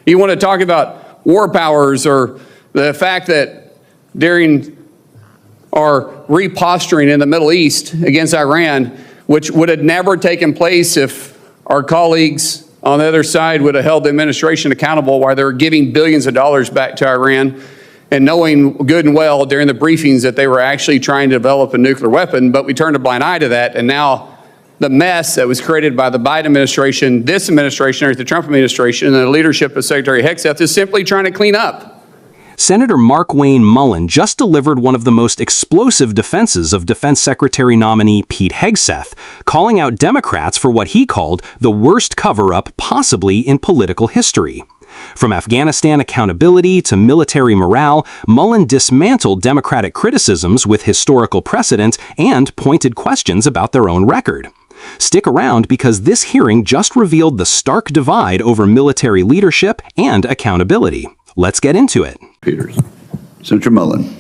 You want to talk about war powers or the fact that during our reposturing in the Middle East against Iran, which would have never taken place if our colleagues on the other side would have held the administration accountable while they were giving billions of dollars back to Iran and knowing good and well during the briefings that they were actually trying to develop a nuclear weapon, but we turned a blind eye to that, and now the mess that was created by the Biden administration, this administration, or the Trump administration, and the leadership of Secretary Hegseth is simply trying to clean up. Senator Markwayne Mullin just delivered one of the most explosive defenses of Defense Secretary nominee Pete Hegseth, calling out Democrats for what he called the worst cover-up possibly in political history. From Afghanistan accountability to military morale, Mullin dismantled Democratic criticisms with historical precedent and pointed questions about their own record. Stick around because this hearing just revealed the stark divide over military leadership and accountability. Let's get into it. Peters. Senator Mullin.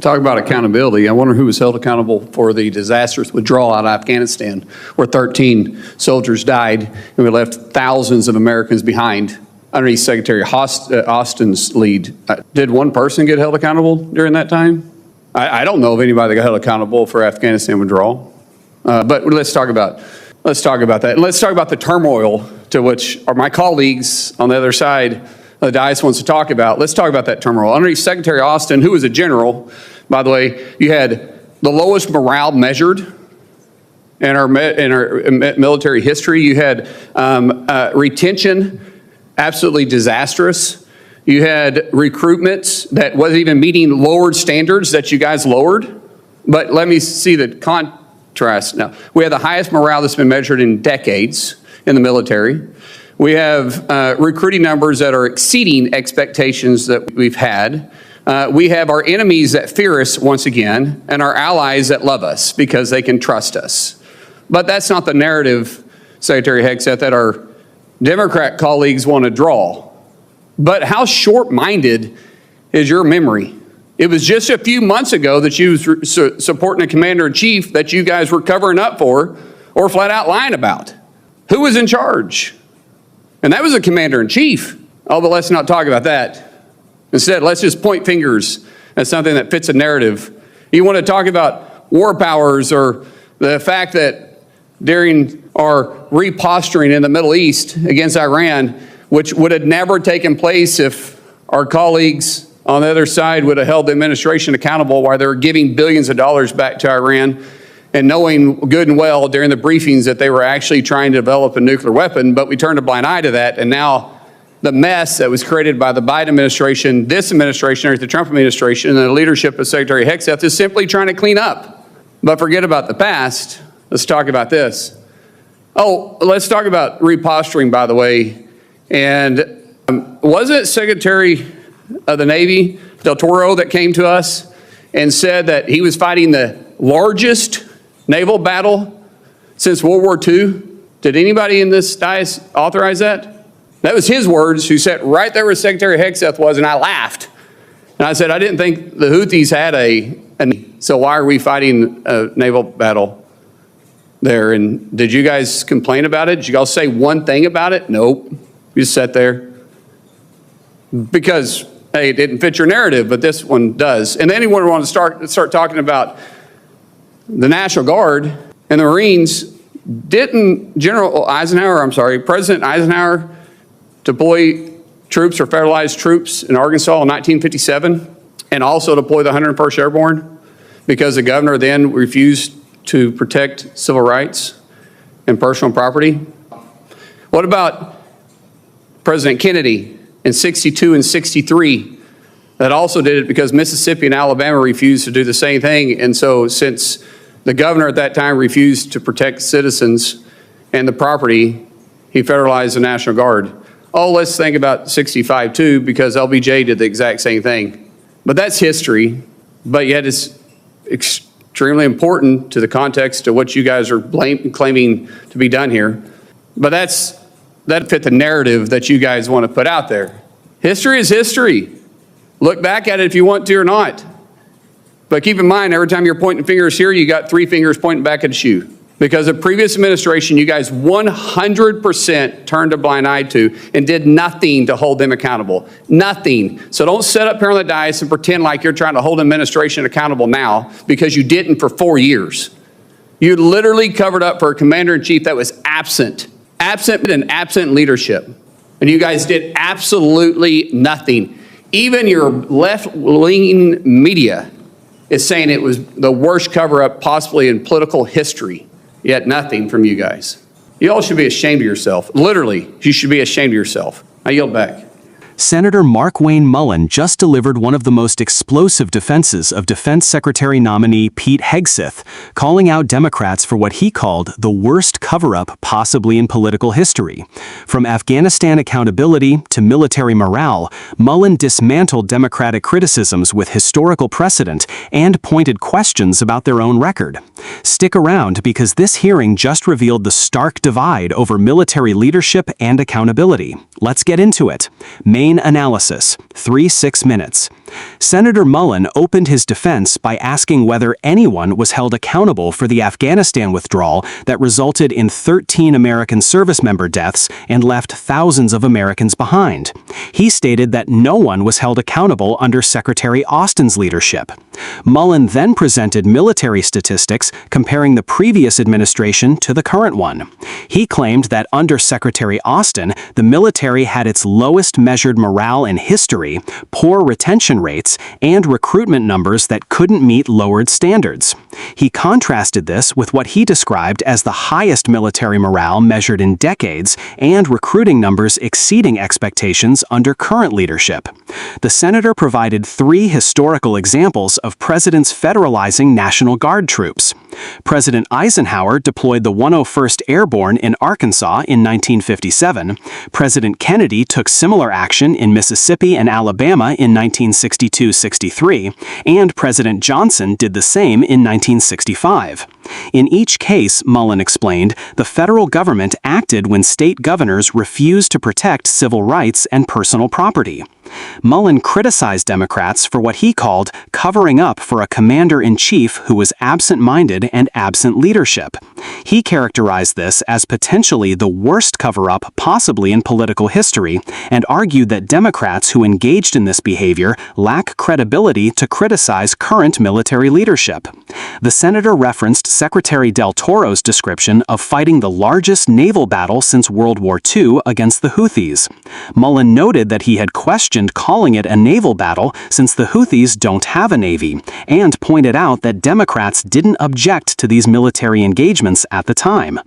Talk about accountability. I wonder who was held accountable for the disastrous withdrawal out of Afghanistan, where 13 soldiers died and we left thousands of Americans behind underneath Secretary Austin's lead. Did one person get held accountable during that time? I don't know of anybody that got held accountable for Afghanistan withdrawal. But let's talk about that. And let's talk about the turmoil to which my colleagues on the other side of the dais wants to talk about. Let's talk about that turmoil. Underneath Secretary Austin, who was a general, by the way, you had the lowest morale measured in our military history. You had retention absolutely disastrous. You had recruitment that wasn't even meeting lowered standards that you guys lowered. But let me see the contrast now. We have the highest morale that's been measured in decades in the military. We have recruiting numbers that are exceeding expectations that we've had. We have our enemies that fear us once again, and our allies that love us because they can trust us. But that's not the narrative, Secretary Hegseth, that our Democrat colleagues want to draw. But how short-minded is your memory? It was just a few months ago that you were supporting a commander-in-chief that you guys were covering up for or flat out lying about. Who was in charge? And that was a commander-in-chief. Oh, but let's not talk about that. Instead, let's just point fingers at something that fits a narrative. You want to talk about war powers or the fact that during our reposturing in the Middle East against Iran, which would have never taken place if our colleagues on the other side would have held the administration accountable while they were giving billions of dollars back to Iran and knowing good and well during the briefings that they were actually trying to develop a nuclear weapon, but we turned a blind eye to that, and now the mess that was created by the Biden administration, this administration, or the Trump administration, and the leadership of Secretary Hegseth is simply trying to clean up. But forget about the past. Let's talk about this. Oh, let's talk about reposturing, by the way. And wasn't Secretary of the Navy, Del Toro, that came to us and said that he was fighting the largest naval battle since World War II? Did anybody in this dais authorize that? That was his words, who sat right there where Secretary Hegseth was, and I laughed. And I said, I didn't think the Houthis had so why are we fighting a naval battle there? And did you guys complain about it? Did you guys say one thing about it? Nope. You just sat there. Because, hey, it didn't fit your narrative, but this one does. And then you want to start talking about the National Guard and the Marines. Didn't President Eisenhower deploy troops or federalized troops in Arkansas in 1957 and also deploy the 101st Airborne because the governor then refused to protect civil rights and personal property? What about President Kennedy in 62 and 63 that also did it because Mississippi and Alabama refused to do the same thing? And so since the governor at that time refused to protect citizens and the property, he federalized the National Guard. Oh, let's think about 65 too, because LBJ did the exact same thing. But that's history, but yet it's extremely important to the context of what you guys are claiming to be done here. But that fit the narrative that you guys want to put out there. History is history. Look back at it if you want to or not. But keep in mind, every time you're pointing fingers here, you got 3 fingers pointing back at you. Because the previous administration, you guys 100% turned a blind eye to and did nothing to hold them accountable. Nothing. So don't sit up here on the dais and pretend like you're trying to hold administration accountable now because you didn't for 4 years. You literally covered up for a commander-in-chief that was absent leadership. And you guys did absolutely nothing. Even your left-leaning media is saying it was the worst cover-up possibly in political history. Yet nothing from you guys. You all should be ashamed of yourself. Literally, you should be ashamed of yourself. I yield back. Senator Markwayne Mullin just delivered one of the most explosive defenses of Defense Secretary nominee Pete Hegseth, calling out Democrats for what he called the worst cover-up possibly in political history. From Afghanistan accountability to military morale, Mullin dismantled Democratic criticisms with historical precedent and pointed questions about their own record. Stick around because this hearing just revealed the stark divide over military leadership and accountability. Let's get into it. Main analysis, 3-6 minutes. Senator Mullin opened his defense by asking whether anyone was held accountable for the Afghanistan withdrawal that resulted in 13 American service member deaths and left thousands of Americans behind. He stated that no one was held accountable under Secretary Austin's leadership. Mullin then presented military statistics comparing the previous administration to the current one. He claimed that under Secretary Austin, the military had its lowest measured morale in history, poor retention rates, and recruitment numbers that couldn't meet lowered standards. He contrasted this with what he described as the highest military morale measured in decades and recruiting numbers exceeding expectations under current leadership. The senator provided 3 historical examples of presidents federalizing National Guard troops. President Eisenhower deployed the 101st Airborne in Arkansas in 1957. President Kennedy took similar action in Mississippi and Alabama in 1962-63, and President Johnson did the same in 1965. In each case, Mullin explained, the federal government acted when state governors refused to protect civil rights and personal property. Mullin criticized Democrats for what he called covering up for a commander-in-chief who was absent-minded and absent leadership. He characterized this as potentially the worst cover-up possibly in political history and argued that Democrats who engaged in this behavior lack credibility to criticize current military leadership. The senator referenced Secretary Del Toro's description of fighting the largest naval battle since World War II against the Houthis. Mullin noted that he had questioned calling it a naval battle since the Houthis don't have a navy, and pointed out that Democrats didn't object to these military engagements at the time.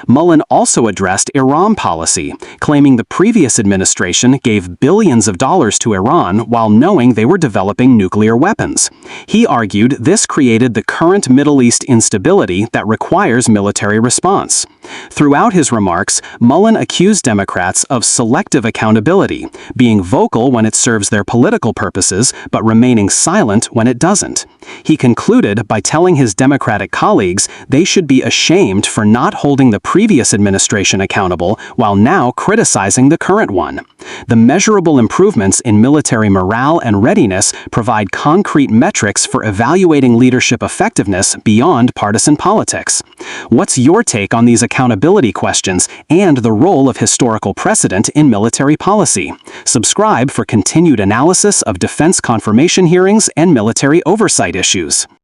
Mullin also addressed Iran policy, claiming the previous administration gave billions of dollars to Iran while knowing they were developing nuclear weapons. He argued this created the current Middle East instability that requires military response. Throughout his remarks, Mullin accused Democrats of selective accountability, being vocal when it serves their political purposes, but remaining silent when it doesn't. He concluded by telling his Democratic colleagues they should be ashamed for not holding the previous administration accountable while now criticizing the current one. The measurable improvements in military morale and readiness provide concrete metrics for evaluating leadership effectiveness beyond partisan politics. What's your take on these accountability questions and the role of historical precedent in military policy? Subscribe for continued analysis of defense confirmation hearings and military oversight issues.